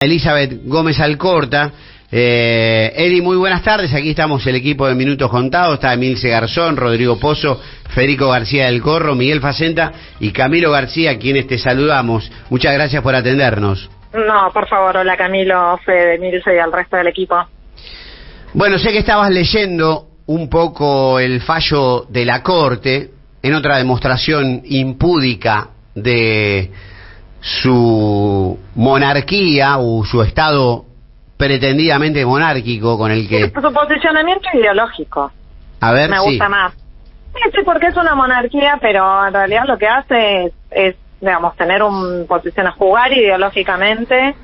Elizabeth Gómez Alcorta. Eli, muy buenas tardes. Aquí estamos el equipo de Minutos Contados. Está Emilce Garzón, Rodrigo Pozo, Federico García del Corro, Miguel Facenta y Camilo García, quienes te saludamos. Muchas gracias por atendernos. No, por favor, hola Camilo, Fede, Emilce y al resto del equipo. Bueno, sé que estabas leyendo un poco el fallo de la Corte en otra demostración impúdica de su monarquía o su estado pretendidamente monárquico con el que... Su posicionamiento ideológico. A ver, me gusta más. Sí, porque es una monarquía, pero en realidad lo que hace es digamos, tener posición, jugar ideológicamente,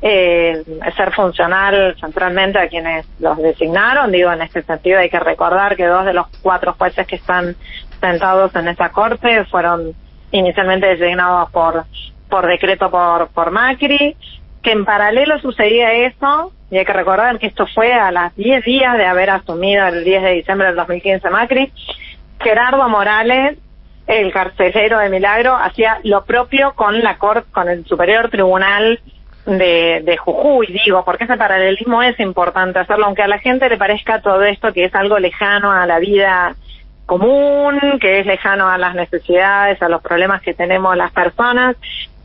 ser funcional centralmente a quienes los designaron. Digo, en este sentido hay que recordar que 2 de los 4 jueces que están sentados en esa corte fueron inicialmente designados por decreto por Macri, que en paralelo sucedía eso, y hay que recordar que esto fue a las 10 días de haber asumido el 10 de diciembre del 2015 Macri. Gerardo Morales, el carcelero de Milagro, hacía lo propio con la Corte, con el Superior Tribunal de Jujuy, digo, porque ese paralelismo es importante hacerlo, aunque a la gente le parezca todo esto que es algo lejano a la vida común, que es lejano a las necesidades, a los problemas que tenemos las personas.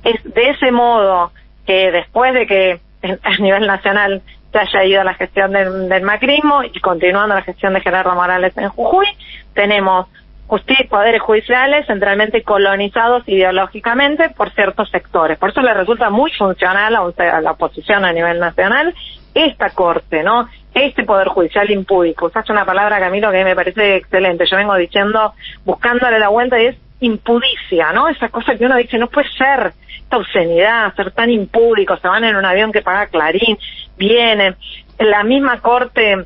Es de ese modo que después de que a nivel nacional se haya ido la gestión del macrismo y continuando la gestión de Gerardo Morales en Jujuy, tenemos justicia y poderes judiciales centralmente colonizados ideológicamente por ciertos sectores. Por eso le resulta muy funcional a la oposición a nivel nacional esta corte, ¿no? Este poder judicial impúdico. Usaste una palabra, Camilo, que me parece excelente. Yo vengo diciendo, buscándole la vuelta, y es impudicia, ¿no? Esa cosa que uno dice, no puede ser esta obscenidad, ser tan impúdico. Se van en un avión que paga Clarín, vienen. En la misma corte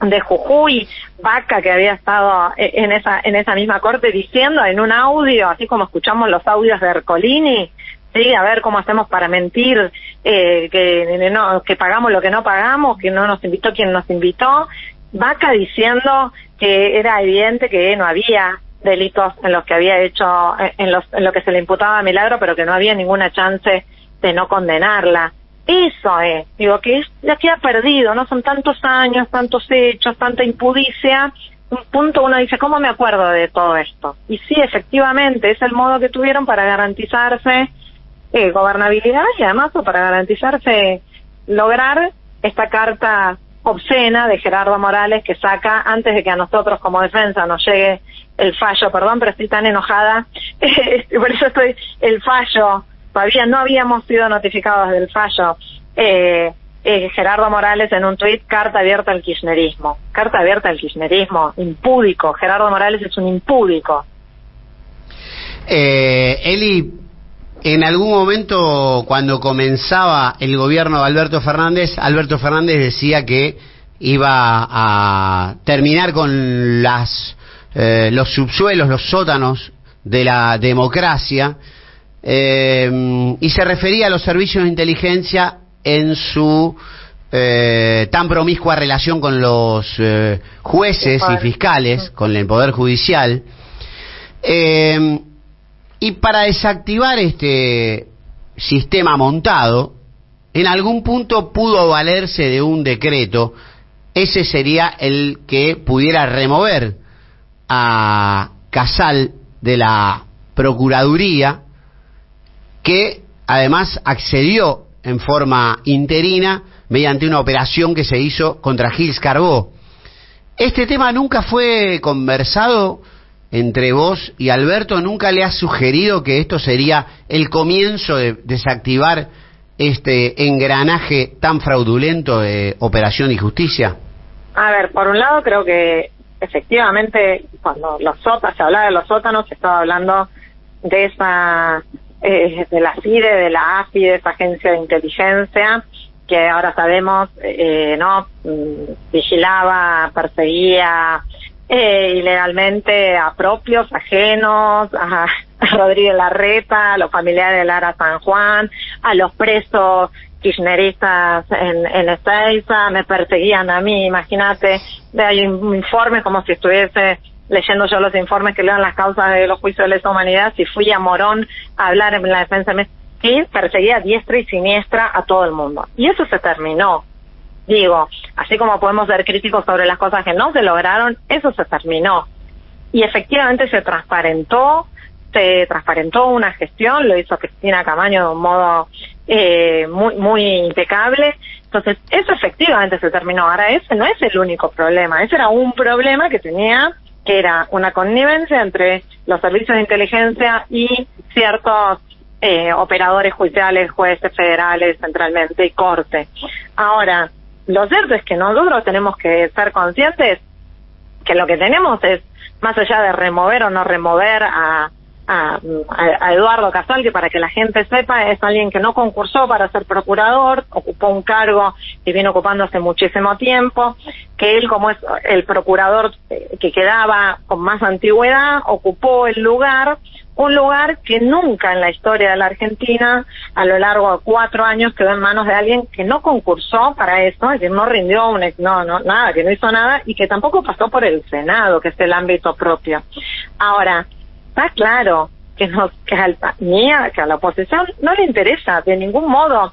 de Jujuy, Vaca, que había estado en esa misma corte, diciendo en un audio, así como escuchamos los audios de Ercolini, sí, a ver cómo hacemos para mentir, que pagamos lo que no pagamos, que no nos invitó quien nos invitó. Vaca diciendo que era evidente que no había delitos en los que había hecho, en lo que se le imputaba a Milagro, pero que no había ninguna chance de no condenarla. Eso es, digo, que ya queda perdido, ¿no? Son tantos años, tantos hechos, tanta impudicia. Un punto uno dice, ¿cómo me acuerdo de todo esto? Y sí, efectivamente, es el modo que tuvieron para garantizarse gobernabilidad y además para garantizarse lograr esta carta obscena de Gerardo Morales que saca antes de que a nosotros como defensa nos llegue el fallo. Perdón, pero estoy tan enojada, por eso el fallo, todavía no habíamos sido notificados del fallo. Gerardo Morales en un tuit, carta abierta al kirchnerismo. Carta abierta al kirchnerismo, impúdico. Gerardo Morales es un impúdico. Eli, en algún momento cuando comenzaba el gobierno de Alberto Fernández decía que iba a terminar con los subsuelos, los sótanos de la democracia, y se refería a los servicios de inteligencia en su tan promiscua relación con los jueces y fiscales, con el Poder Judicial. Y para desactivar este sistema montado, en algún punto pudo valerse de un decreto. Ese sería el que pudiera remover a Casal de la Procuraduría, que además accedió en forma interina mediante una operación que se hizo contra Gils Carbó. ¿Este tema nunca fue conversado entre vos y Alberto? ¿Nunca le has sugerido que esto sería el comienzo de desactivar este engranaje tan fraudulento de Operación y Justicia? A ver, por un lado creo que efectivamente cuando se hablaba de los sótanos se estaba hablando de esa de la CIDE, de la AFI, de esa agencia de inteligencia que ahora sabemos vigilaba, perseguía ilegalmente a propios, ajenos, a Rodríguez Larreta, a los familiares de Lara San Juan, a los presos kirchneristas en Ezeiza, me perseguían a mí, imagínate, hay un informe como si estuviese leyendo yo los informes que lean las causas de los juicios de lesa humanidad. Si fui a Morón a hablar en la defensa, y perseguía a diestra y siniestra a todo el mundo. Y eso se terminó. Digo, así como podemos ser críticos sobre las cosas que no se lograron, eso se terminó. Y efectivamente se transparentó una gestión, lo hizo Cristina Camaño de un modo muy impecable. Entonces, eso efectivamente se terminó. Ahora, ese no es el único problema. Ese era un problema que tenía, que era una connivencia entre los servicios de inteligencia y ciertos operadores judiciales, jueces federales, centralmente, y corte. Ahora, lo cierto es que nosotros tenemos que ser conscientes que lo que tenemos es, más allá de remover o no remover a Eduardo Casal, que para que la gente sepa es alguien que no concursó para ser procurador, ocupó un cargo que viene ocupando hace muchísimo tiempo, que él, como es el procurador que quedaba con más antigüedad, ocupó un lugar que nunca en la historia de la Argentina, a lo largo de 4 años, quedó en manos de alguien que no concursó para eso, que no rindió nada, que no hizo nada, y que tampoco pasó por el Senado, que es el ámbito propio. Ahora, está claro que a la oposición no le interesa de ningún modo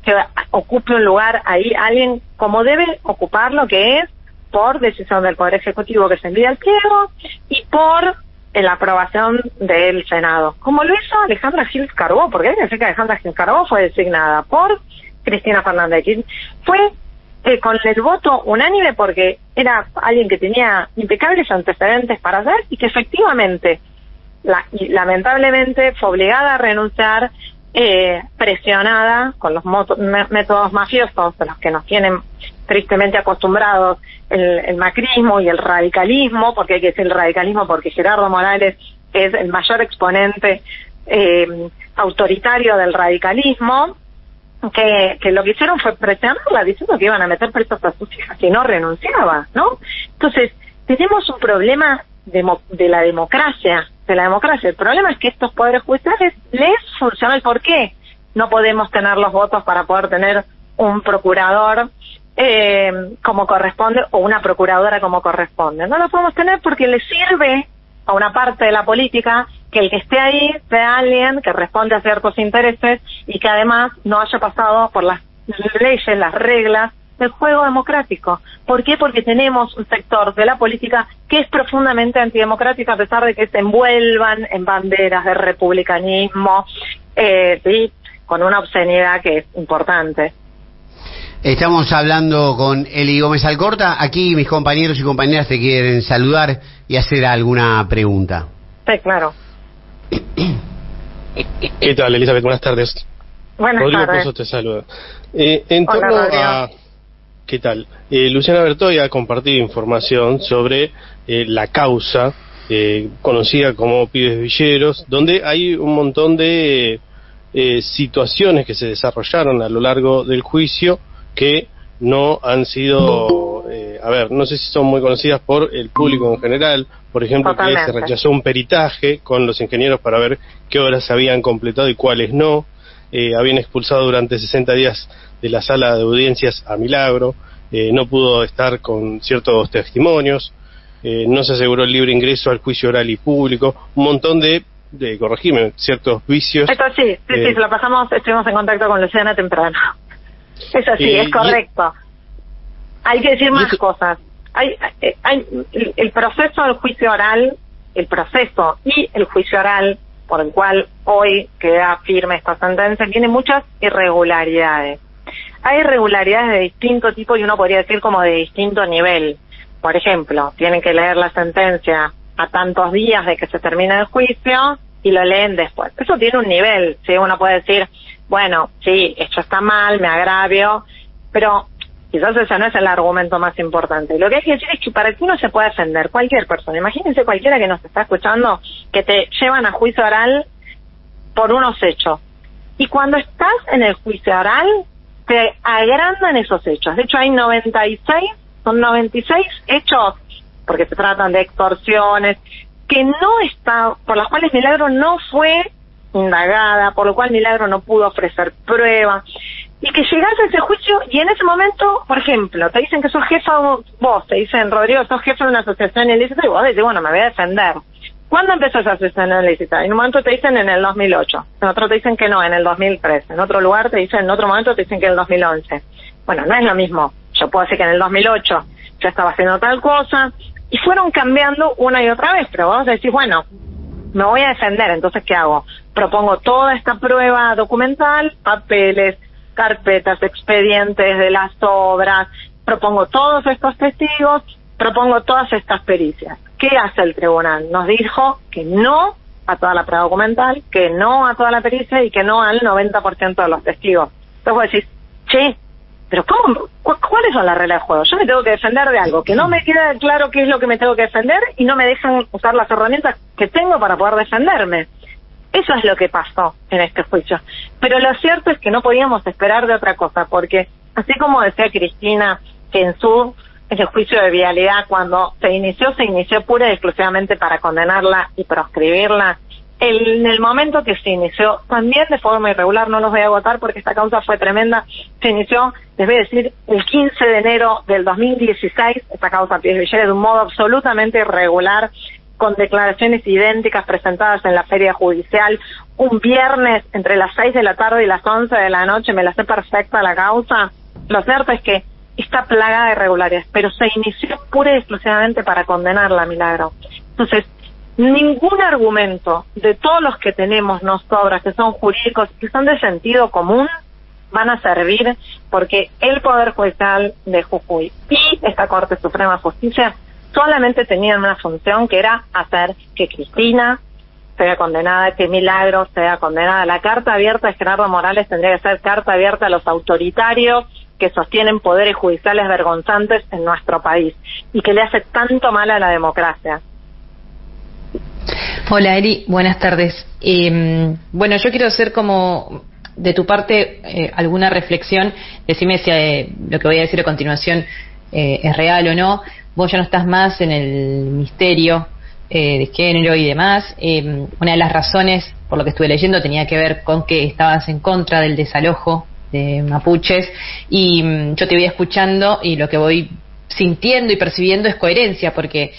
que ocupe un lugar ahí alguien como debe ocuparlo, que es por decisión del Poder Ejecutivo, que se envía el pliego, y por la aprobación del Senado, como lo hizo Alejandra Gil Carbó, porque hay que decir que Alejandra Gil Carbó fue designada por Cristina Fernández de Kirchner. Fue con el voto unánime porque era alguien que tenía impecables antecedentes para hacer, y que efectivamente y lamentablemente fue obligada a renunciar, presionada con los métodos mafiosos de los que nos tienen tristemente acostumbrados el macrismo y el radicalismo, porque hay que decir el radicalismo porque Gerardo Morales es el mayor exponente autoritario del radicalismo, que lo que hicieron fue presionarla diciendo que iban a meter presos a sus hijas si no renunciaba, ¿no? Entonces, tenemos un problema de la democracia. El problema es que estos poderes judiciales les funcionan. ¿Por qué no podemos tener los votos para poder tener un procurador como corresponde o una procuradora como corresponde? No lo podemos tener porque le sirve a una parte de la política que el que esté ahí sea alguien que responde a ciertos intereses y que además no haya pasado por las leyes, las reglas del juego democrático. ¿Por qué? Porque tenemos un sector de la política que es profundamente antidemocrático, a pesar de que se envuelvan en banderas de republicanismo, sí, con una obscenidad que es importante. Estamos hablando con Eli Gómez Alcorta. Aquí mis compañeros y compañeras te quieren saludar y hacer alguna pregunta. Sí, claro. ¿Qué tal, Elizabeth? Buenas tardes. Buenas Rodrigo tardes. Pozo te saluda. En torno a... ¿Qué tal? Luciana Bertoy ha compartido información sobre la causa conocida como Pibes Villeros, donde hay un montón de situaciones que se desarrollaron a lo largo del juicio que no han sido, no sé si son muy conocidas por el público en general. Por ejemplo, que se rechazó un peritaje con los ingenieros para ver qué obras se habían completado y cuáles no. Habían expulsado durante 60 días de la sala de audiencias a Milagro, no pudo estar con ciertos testimonios, no se aseguró el libre ingreso al juicio oral y público, un montón de corregirme, ciertos vicios. Esto sí, se lo pasamos, estuvimos en contacto con Luciana temprano. Es así, es correcto. Hay que decir más cosas. El proceso del juicio oral, el proceso y el juicio oral por el cual hoy queda firme esta sentencia, tiene muchas irregularidades. Hay irregularidades de distinto tipo y uno podría decir como de distinto nivel. Por ejemplo, tienen que leer la sentencia a tantos días de que se termine el juicio y lo leen después. Eso tiene un nivel, ¿sí? Uno puede decir, bueno, sí, esto está mal, me agravio, pero quizás ese no es el argumento más importante. Lo que hay que decir es que para que uno se pueda defender, cualquier persona, imagínense cualquiera que nos está escuchando, que te llevan a juicio oral por unos hechos. Y cuando estás en el juicio oral, te agrandan esos hechos. De hecho, hay 96 hechos, porque se tratan de extorsiones, que no está, por las cuales Milagro no fue indagada, por lo cual Milagro no pudo ofrecer pruebas, y que llegás a ese juicio y en ese momento, por ejemplo, te dicen que sos jefa, vos te dicen, Rodrigo, sos jefe de una asociación ilícita, y vos decís, bueno, me voy a defender. ¿Cuándo empezó esa asociación ilícita? En un momento te dicen en el 2008, en otro te dicen que no, en el 2013, en otro lugar te dicen, en otro momento te dicen que en el 2011. Bueno, no es lo mismo. Yo puedo decir que en el 2008 ya estaba haciendo tal cosa, y fueron cambiando una y otra vez, pero vos decís, bueno, me voy a defender, entonces ¿qué hago? Propongo toda esta prueba documental, papeles, carpetas, expedientes de las obras, propongo todos estos testigos, propongo todas estas pericias. ¿Qué hace el tribunal? Nos dijo que no a toda la prueba documental, que no a toda la pericia y que no al 90% de los testigos. Entonces vos decís, che, pero ¿cómo? ¿Cuáles son las reglas de juego? Yo me tengo que defender de algo que no me queda claro qué es lo que me tengo que defender y no me dejan usar las herramientas que tengo para poder defenderme. Eso es lo que pasó en este juicio. Pero lo cierto es que no podíamos esperar de otra cosa, porque así como decía Cristina, que en el juicio de vialidad, cuando se inició pura y exclusivamente para condenarla y proscribirla. En el momento que se inició, también de forma irregular, no los voy a agotar porque esta causa fue tremenda, se inició, les voy a decir, el 15 de enero del 2016, esta causa Pies Villeres, de un modo absolutamente irregular, con declaraciones idénticas presentadas en la feria judicial, un viernes entre las 6 de la tarde y las 11 de la noche, me la sé perfecta la causa. Lo cierto es que está plagada de irregularidades, pero se inició pura y exclusivamente para condenarla, Milagro. Entonces, ningún argumento de todos los que tenemos nos sobra, que son jurídicos, que son de sentido común, van a servir, porque el Poder Judicial de Jujuy y esta Corte Suprema de Justicia solamente tenían una función, que era hacer que Cristina sea condenada, que Milagro sea condenada. La carta abierta de Gerardo Morales tendría que ser carta abierta a los autoritarios que sostienen poderes judiciales vergonzantes en nuestro país y que le hace tanto mal a la democracia. Hola Eri, buenas tardes. Bueno, yo quiero hacer como de tu parte alguna reflexión. Decime si lo que voy a decir a continuación es real o no. Vos ya no estás más en el misterio de género y demás. Una de las razones, por lo que estuve leyendo, tenía que ver con que estabas en contra del desalojo de mapuches, y yo te voy escuchando y lo que voy sintiendo y percibiendo es coherencia, porque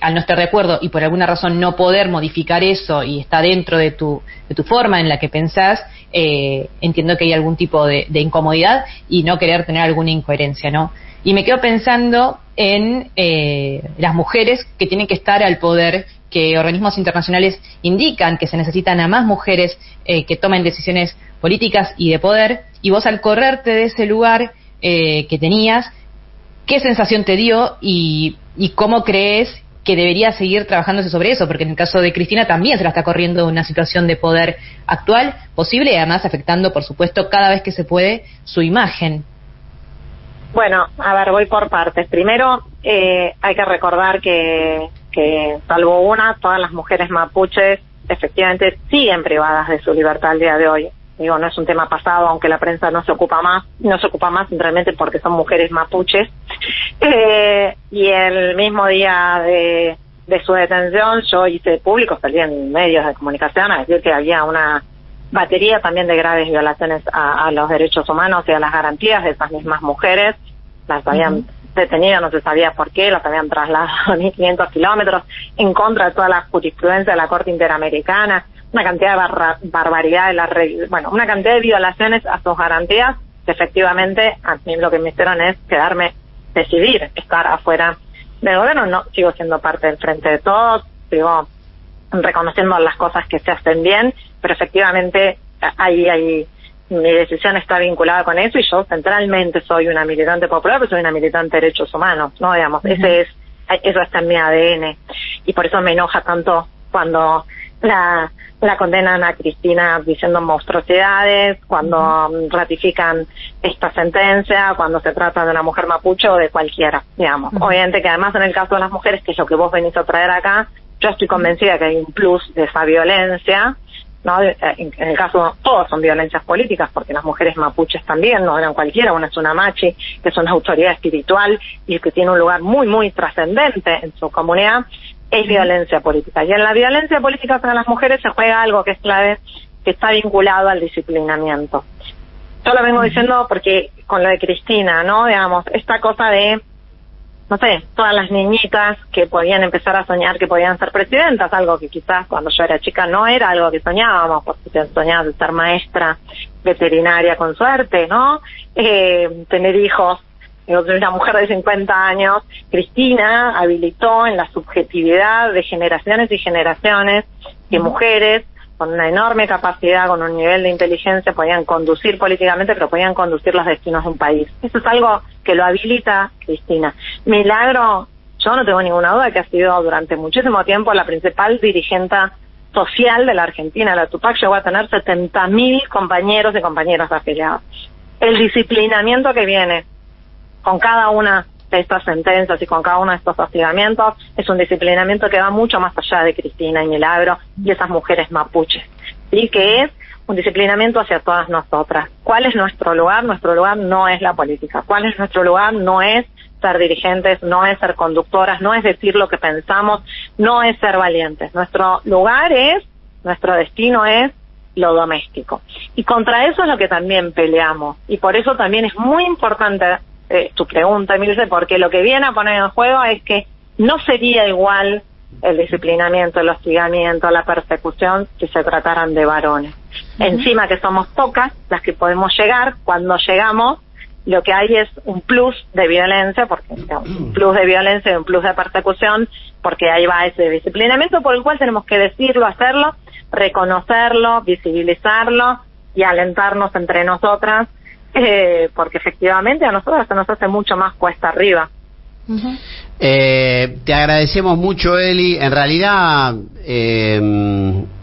al no estar de acuerdo y por alguna razón no poder modificar eso y está dentro de tu forma en la que pensás, entiendo que hay algún tipo de incomodidad y no querer tener alguna incoherencia, ¿no? Y me quedo pensando en las mujeres que tienen que estar al poder, que organismos internacionales indican que se necesitan a más mujeres que tomen decisiones políticas y de poder, y vos al correrte de ese lugar que tenías, ¿qué sensación te dio y cómo crees que debería seguir trabajándose sobre eso? Porque en el caso de Cristina también se la está corriendo una situación de poder actual, posible, y además afectando, por supuesto, cada vez que se puede, su imagen. Bueno, a ver, voy por partes. Primero, hay que recordar que salvo todas las mujeres mapuches efectivamente siguen privadas de su libertad al día de hoy. Digo, no es un tema pasado, aunque la prensa no se ocupa más simplemente porque son mujeres mapuches. Y el mismo día de su detención yo hice público, salí en medios de comunicación a decir que había una batería también de graves violaciones a los derechos humanos y a las garantías de esas mismas mujeres. Las habían detenido, no se sabía por qué, las habían trasladado a 1.500 kilómetros en contra de toda la jurisprudencia de la Corte Interamericana. Una cantidad de barbaridad, una cantidad de violaciones a sus garantías, que efectivamente a mí lo que me hicieron es decidir estar afuera del gobierno. No, sigo siendo parte del Frente de Todos, sigo reconociendo las cosas que se hacen bien, pero efectivamente mi decisión está vinculada con eso, y yo centralmente soy una militante popular, pero soy una militante de derechos humanos, ¿no? Digamos, eso está en mi ADN, y por eso me enoja tanto cuando la condenan a Cristina diciendo monstruosidades, cuando ratifican esta sentencia, cuando se trata de una mujer mapuche o de cualquiera, digamos. Obviamente que además en el caso de las mujeres, que es lo que vos venís a traer acá, yo estoy convencida que hay un plus de esa violencia, ¿no? En el caso, todos son violencias políticas, porque las mujeres mapuches también, no eran cualquiera. Una es una machi, que es una autoridad espiritual y que tiene un lugar muy, muy trascendente en su comunidad, es violencia política. Y en la violencia política para las mujeres se juega algo que es clave, que está vinculado al disciplinamiento. Yo lo vengo diciendo porque con lo de Cristina, ¿no? Digamos, esta cosa de no sé, todas las niñitas que podían empezar a soñar que podían ser presidentas, algo que quizás cuando yo era chica no era algo que soñábamos, porque soñaba de ser maestra, veterinaria con suerte, ¿no? Tener hijos. Una mujer de 50 años, Cristina, habilitó en la subjetividad de generaciones y generaciones que mujeres con una enorme capacidad, con un nivel de inteligencia, podían conducir políticamente, pero podían conducir los destinos de un país. Eso es algo que lo habilita Cristina. Milagro, yo no tengo ninguna duda que ha sido durante muchísimo tiempo la principal dirigente social de la Argentina. La Tupac llegó a tener 70.000 compañeros y compañeras afiliados. El disciplinamiento que viene con cada una de estas sentencias y con cada uno de estos hostigamientos es un disciplinamiento que va mucho más allá de Cristina y Milagro y esas mujeres mapuches, ¿sí? Que es un disciplinamiento hacia todas nosotras. ¿Cuál es nuestro lugar? Nuestro lugar no es la política. ¿Cuál es nuestro lugar? No es ser dirigentes, no es ser conductoras, no es decir lo que pensamos, no es ser valientes. Nuestro lugar es, nuestro destino es lo doméstico. Y contra eso es lo que también peleamos. Y por eso también es muy importante tu pregunta, Emilce, porque lo que viene a poner en juego es que no sería igual el disciplinamiento, el hostigamiento, la persecución si se trataran de varones. Encima que somos pocas las que podemos llegar, cuando llegamos lo que hay es un plus de violencia, porque un plus de violencia y un plus de persecución, porque ahí va ese disciplinamiento por el cual tenemos que decirlo, hacerlo, reconocerlo, visibilizarlo y alentarnos entre nosotras, porque efectivamente a nosotros se nos hace mucho más cuesta arriba. Te agradecemos mucho, Eli. En realidad,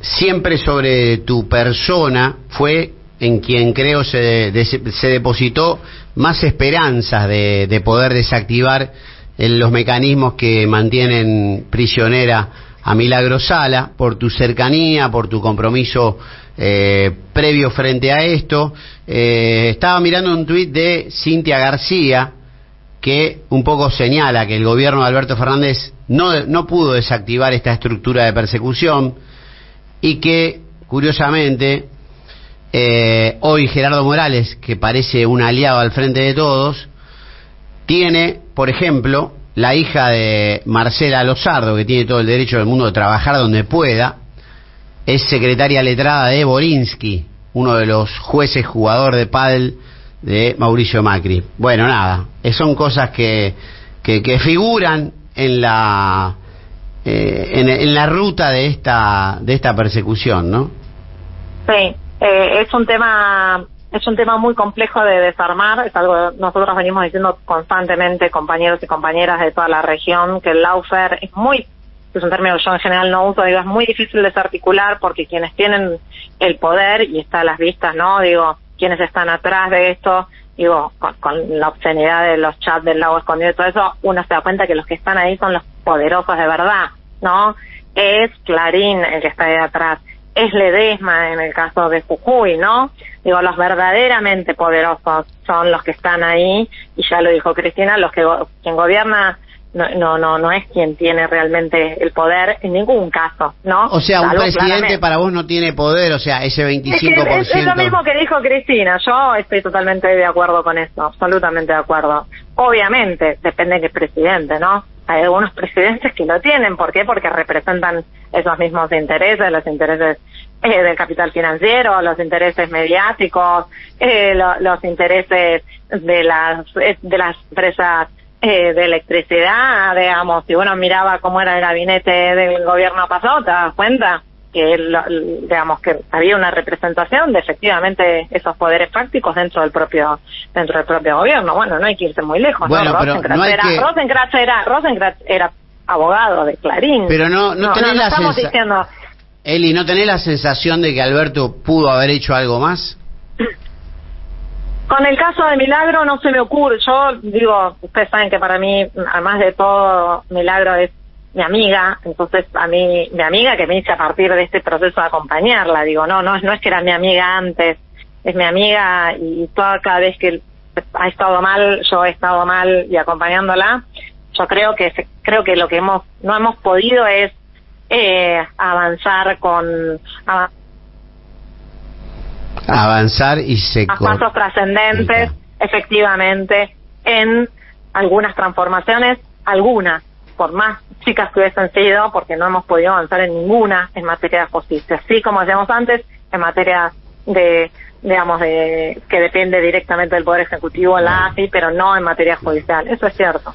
siempre sobre tu persona fue en quien creo se depositó más esperanzas de poder desactivar los mecanismos que mantienen prisionera a Milagro Sala, por tu cercanía, por tu compromiso previo frente a esto. Estaba mirando un tuit de Cintia García que un poco señala que el gobierno de Alberto Fernández no pudo desactivar esta estructura de persecución y que, curiosamente, hoy Gerardo Morales, que parece un aliado al Frente de Todos, tiene, por ejemplo, la hija de Marcela Lozardo, que tiene todo el derecho del mundo de trabajar donde pueda, es secretaria letrada de Borinsky, uno de los jueces jugador de pádel de Mauricio Macri. Bueno, nada, son cosas que figuran en la ruta de esta persecución, ¿no? Sí, es un tema muy complejo de desarmar. Es algo que nosotros venimos diciendo constantemente, compañeros y compañeras de toda la región, que el lawfare es un término que yo en general no uso, digo, es muy difícil de desarticular porque quienes tienen el poder, y está a las vistas, ¿no? Digo, quienes están atrás de esto, digo, con la obscenidad de los chats del lago escondido y todo eso, uno se da cuenta que los que están ahí son los poderosos de verdad, ¿no? Es Clarín el que está ahí atrás, es Ledesma en el caso de Jujuy, ¿no? Digo, los verdaderamente poderosos son los que están ahí, y ya lo dijo Cristina, quien gobierna no es quien tiene realmente el poder en ningún caso, ¿no? O sea, un presidente claramente para vos no tiene poder, o sea, ese 25%... Es lo mismo que dijo Cristina, yo estoy totalmente de acuerdo con eso, absolutamente de acuerdo. Obviamente, depende de qué presidente, ¿no? Hay algunos presidentes que lo tienen, ¿por qué? Porque representan esos mismos intereses, los intereses del capital financiero, los intereses mediáticos, los intereses de las empresas de electricidad, digamos. Si uno miraba cómo era el gabinete del gobierno pasado, te das cuenta que digamos que había una representación de efectivamente esos poderes fácticos dentro del propio gobierno. Bueno, no hay que irse muy lejos. Bueno, ¿no? Rosenkrantz era abogado de Clarín. Pero no tenés la estamos diciendo... Eli, ¿no tenés la sensación de que Alberto pudo haber hecho algo más? Con el caso de Milagro no se me ocurre. Yo digo, ustedes saben que para mí, además de todo, Milagro es mi amiga. Entonces, a mí, mi amiga que me hice a partir de este proceso de acompañarla. Digo, no es que era mi amiga antes, es mi amiga, y cada vez que ha estado mal, yo he estado mal y acompañándola. Yo creo que lo que no hemos podido es avanzar y pasos trascendentes, efectivamente, en algunas transformaciones algunas, por más chicas que hubiesen sido, porque no hemos podido avanzar en ninguna en materia de justicia. Así como hacíamos antes, en materia de que depende directamente del Poder Ejecutivo, la AFI, pero no en materia judicial. Eso es cierto.